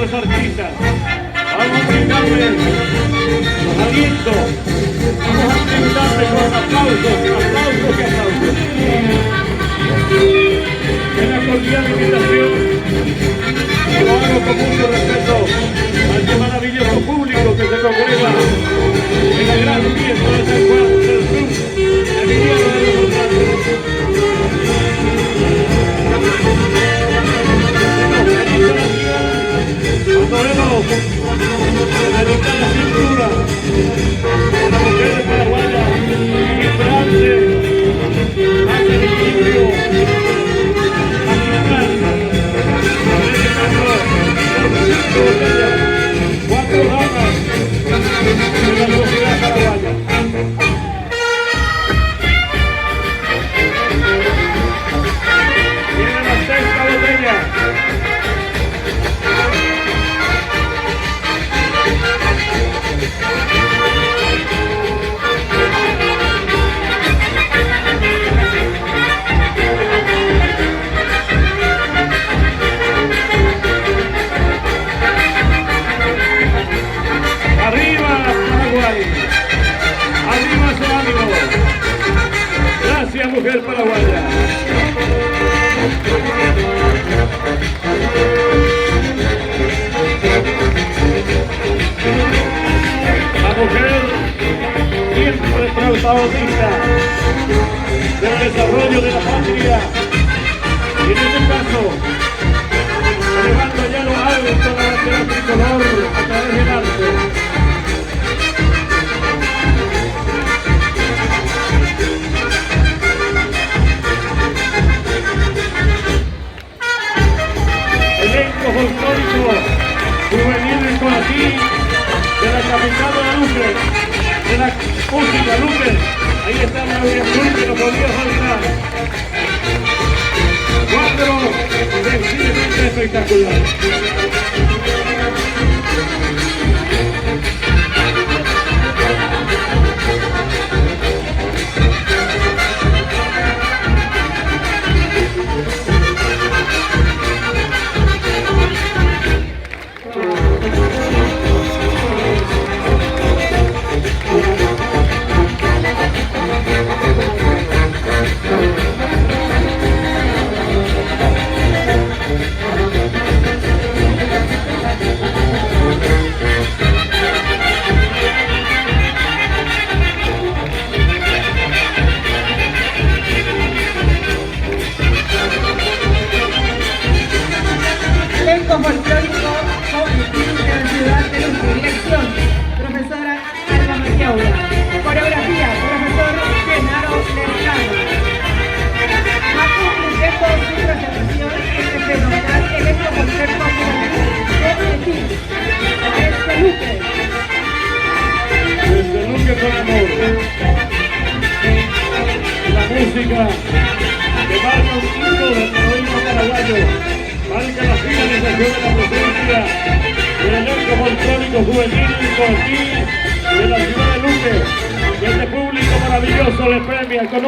nuestros artistas. Vamos a brindarles los alientos. Vamos a brindarles con aplausos, aplausos y aplausos. Una cordial invitación. Lo hago con mucho respeto a este maravilloso público que se congrega en la gran fiesta de San Juan del Sur, Emiliano de los Montes. Cuando vemos dedicar la cintura a las mujeres paraguayas, vibrante, hace el equilibrio magistral. En este caso, por 5 botellas, 4 damas de la sociedad paraguaya. Viene la 6ª botella. Gracias, mujer paraguaya. La mujer siempre protagonista del desarrollo de la patria. Y en este caso, elevando ya lo alto la bandera tricolor a través del arte. Folclórico juvenil con aquí de la capital de la Luque, de la música Luque. Ahí está la Luque que no podía faltar. Cuadro sencillamente espectacular. Con amor. La música que marca un hito del periodismo paraguayo, marca la finalización de la presencia del elenco folclórico juvenil por aquí de la ciudad de Luque, y este público maravilloso le premia con